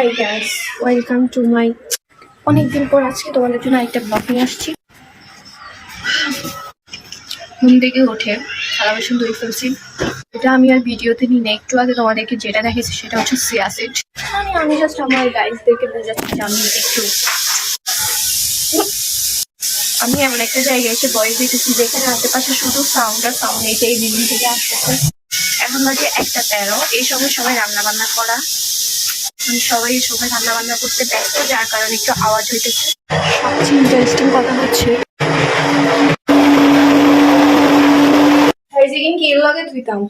Hi guys, welcome to my অনেকদিন পর আজকে তোমাদের জন্য একটা ব্লগ নিয়ে আসছি। ঘুম থেকে উঠে থালা বাসন ধুয়ে ফেলছি। এটা আমি আর ভিডিওতে নিই না, একটু আগে তোমাদেরকে যেটা দেখেছি সেটা হচ্ছে চিয়া সিড। আমি জাস্ট আমার গাইসদেরকে বোঝাচ্ছি যে আমি এমন একটা জায়গায় এসে বয়স দিতেছি যেখানে আশেপাশে শুধু সাউন্ড আর সাউন্ড, এই বিল্ডিং থেকে আসতেছে। এখন বাজে 1:13। এই সময় সবাই রান্না বান্না করা, সবাই রান্না বান্না করতে ব্যস্ত, যার কারণে একটু আওয়াজ হইতেছে। সবচেয়ে ইন্টারেস্টিং কথা হচ্ছে কি এর লগে ধুইতাম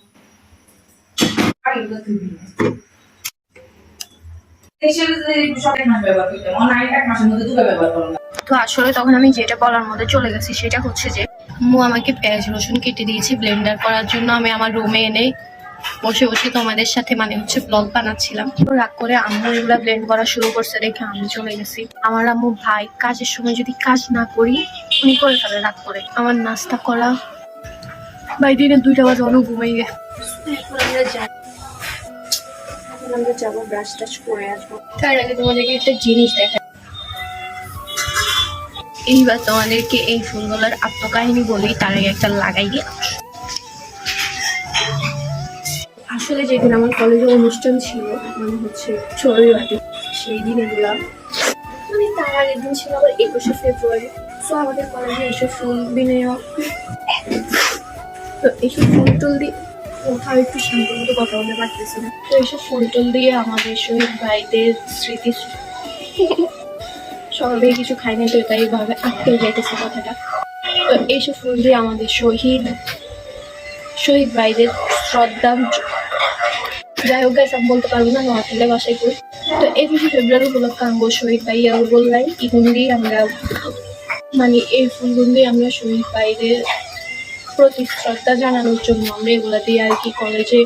তো আসলে তখন আমি যেটা বলার মধ্যে চলে গেছি সেটা হচ্ছে যে আম্মু আমাকে পেঁয়াজ রসুন কেটে দিয়েছি ব্লেন্ডার করার জন্য। আমি আমার রুমে এনে বসে বসে তোমাদের সাথে ব্লগ বানাচ্ছিলাম। তো রাগ করে আম্মু এগুলা ব্লেন্ড করা শুরু করছে দেখে আমি চলে গেছি। আমার আম্মু ভাই কাজের সময় যদি কাজ না করি উনি করে ফেলে রাগ করে। আমার নাস্তা করা ভাই দিনে 2টা বাজে অনেক ঘুমাই গে। এখন আমরা যাবো ব্রাশ টাশ করে আসবো। তার আগে তোমাদেরকে একটা জিনিস দেখাই। এইবার তোমাদেরকে এই ফুলগুলোর আত্মকাহিনী বলি, তার আগে একটা লাগাই দিয়ে আসলে যেদিন আমার কলেজে অনুষ্ঠান ছিল ছড়িবাটি, সেই দিন এগুলা তার আগের দিন ছিল আবার 21শে ফেব্রুয়ারি। তো আমাদের কলেজে এসে ফুল বিনিয়োগ, তো এইসব ফুল টুল দিয়ে কোথাও একটু শান্ত মতো কথা বলতে পারতেছে না। তো এইসব ফুল টুল দিয়ে আমাদের শহীদ ভাইদের স্মৃতি সবাই কিছু খাইনি, তো তাই ভাবে আটকে যাইতেছে কথাটা। তো এইসব ফুল দিয়ে আমাদের শহীদ ভাইদের শ্রদ্ধা, যাই হোক গাইস আমি বলতে পারবো না, নোয়াখালী বাসায় করি। তো 21শে ফেব্রুয়ারি উপলক্ষে আমি শহীদ ভাই বললাই ইগুন দিয়ে আমরা এই ফুলগুন দিয়ে আমরা শহীদ ভাইদের প্রতি শ্রদ্ধা জানানোর জন্য আমরা এগুলা দিয়ে আর কি কলেজে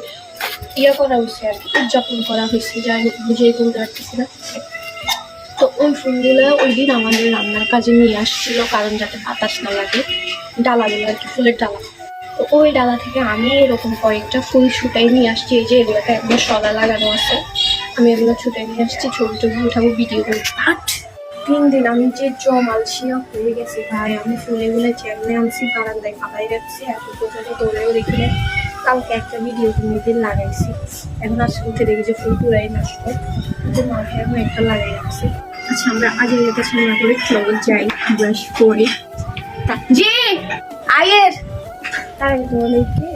করা হয়েছে, আর কি উদযাপন করা হয়েছে। যাই হোক বুঝেই বলতে পারতেছি না। তো ওই ফুলগুলো ওই দিন আমাদের রান্নার কাজে নিয়ে আসছিল, কারণ যাতে বাতাস না লাগে, ডালাগুলো আর কি, ফুলের ডালা। তো ওই ডালা থেকে আমি এরকম কয়েকটা ফুল ছুটাই নিয়ে আসছি। এই যে এগুলোতে একদম সলা লাগানো আছে, আমি এগুলো ছুটাই নিয়ে আসছি, ছবি টবি উঠাবো, ভিডিও করি। বাট 3 দিন আমি যে জমালসিয়া হয়ে গেছি ভাই। আমি ফুলেগুলো চেমনে আনছি, বারান্দায় ফালাই রাখছি, এখন পর্যন্ত দৌড়েও দেখি না। কালকে একটা ভিডিও দিন লাগাইছি, এখন আজকে উঠে দেখি যে ফুল পুরাই নষ্ট, তো মাথায় এখন একটা লাগাই রাখছি। আচ্ছা আমরা আগে যেতে না করে চলো যাই, ব্রাশ করে জি আয়ের তার আগে তোমাদেরকে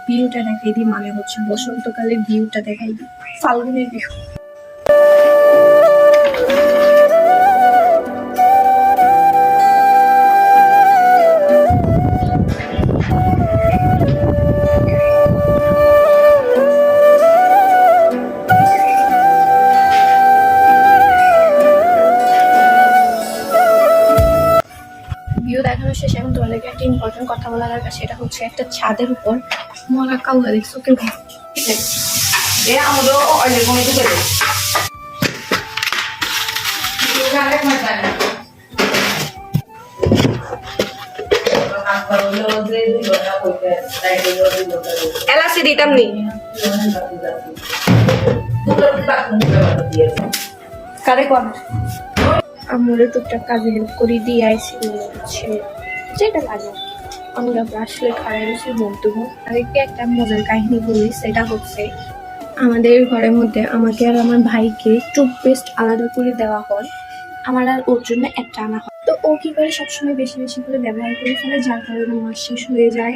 ভিউটা দেখাই দিই, বসন্তকালের ভিউটা দেখাই দিই, ফাল্গুনের ভিউ। দেখানো শেষ, এখন তোমাদেরকে একটা ইম্পর্টেন্ট কথা বলার আছে। সেটা হচ্ছে একটা ছাদের উপর মরা কাউয়া দেখছো কেউ? এলাচি দিতাম নি কারে কর আমরে টুকটাক কাজে হেল্প করে দিয়ে আইসি, হচ্ছে যেটা লাগে। আমরা ব্রাশলে খাড়াই রয়েছি বলতেবো। আরেকটা একটা মজার কাহিনী বলি, সেটা হচ্ছে আমাদের ঘরের মধ্যে আমাকে আর আমার ভাইকে টুথপেস্ট আলাদা করে দেওয়া হয়, আমার আর ওর জন্য একটা আনা হয়। তো ও কি করে সবসময় বেশি বেশি করে ব্যবহার করে ফেলে, যার কারণে মাস শেষ হয়ে যায়,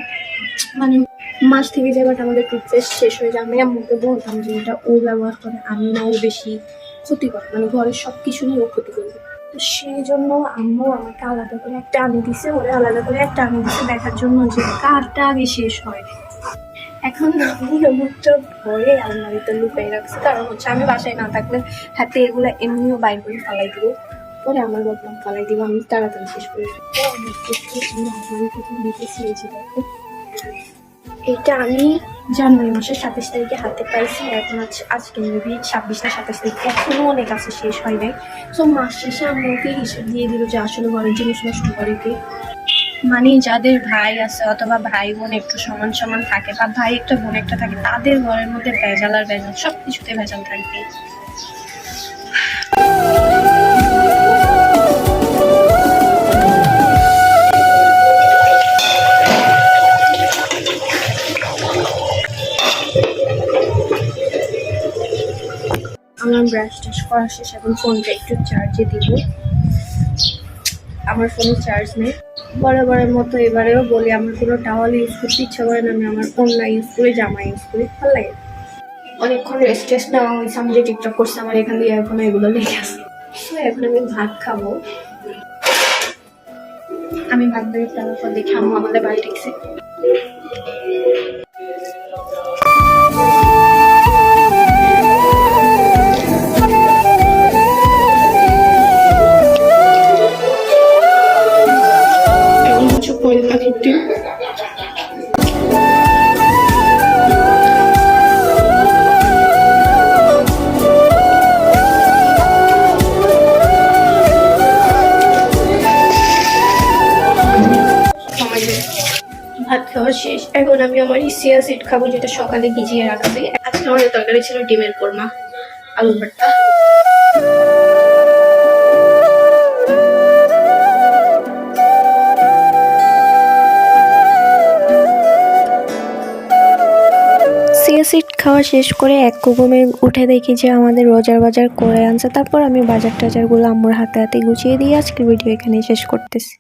মাস থেকে যায়। বাট আমাদের টুথপেস্ট শেষ হয়ে যায়। আমি আম্মুকে বলতাম যে এটা ও ব্যবহার করে, আমি না ও বেশি ক্ষতি করে, ঘরের সব কিছু নিয়ে ও ক্ষতি করবে। তো সেই জন্য আম্মু আমাকে আলাদা করে একটা আনি দিছে, ওরে আলাদা করে একটা আনি দিছে দেখার জন্য যে কারটা আগে শেষ হয়। এখন মুখটা ভরে আলমারিতে লুকাই রাখছে, কারণ হচ্ছে আমি বাসায় না থাকলে হাতে এগুলো এমনিও বাইর করে ফালাই দিব, পরে আমার বদনাম ফালাই দিব, আমি তাড়াতাড়ি শেষ করে এটা আমি জানুয়ারি মাসের 27 তারিখে হাতে পাইছি। এখন আজকে মেবি 26 না 27 তারিখ, এখনো অনেক আছে, শেষ হয় নাই। সো মাস শেষে আমাকে হিসেব দিয়ে দিল যে আসলে ঘরের জিনিস নষ্ট করে কে, যাদের ভাই আছে অথবা ভাই বোন একটু সমান সমান থাকে, বা ভাই একটা বোন একটা থাকে, তাদের ঘরের মধ্যে ভেজাল আর ভেজাল, সবকিছুতে ভেজাল থাকবে। টেস্ট করা শেষ, এখন ফোনটা একটু চার্জে দিব। আমার ফোনে চার্জ নেই। বরাবরের মতো এবারেও বলি, আমার কোনো টাওয়াল ইউজ করতে ইচ্ছা করে না, আমি আমার ওড়না ইউজ করি, জামা ইউজ করি, ভালো লাগে। অনেকক্ষণ রেস্ট টেস্ট নেওয়া হয়েছে, আমি যে টিকটক করছি আমার এখান দিয়ে এখন এগুলো লেগে আছে। তো এখন আমি ভাত খাবো। আমি ভাত বেড়ে তারপর দেখি আম্মু আমাদের বাড়ি দেখছে। এখন হচ্ছে কোয়েল পাখির ডিম। ভাত খাওয়া শেষ, এখন আমি আমার চিয়া সিড খাবো, যেটা সকালে ভিজিয়ে রাখছি। আজকে আমাদের তরকারি ছিল ডিমের কোরমা, আলু ভর্তা। চিয়া সিড খাওয়া শেষ করে এক ঘুমে উঠে দেখি যে আমাদের রোজার বাজার করে আনছে। তারপর আমি বাজার টাজারগুলো আম্মুর হাতে হাতে গুছিয়ে দিয়ে আজকের ভিডিও এখানেই শেষ করতেছি।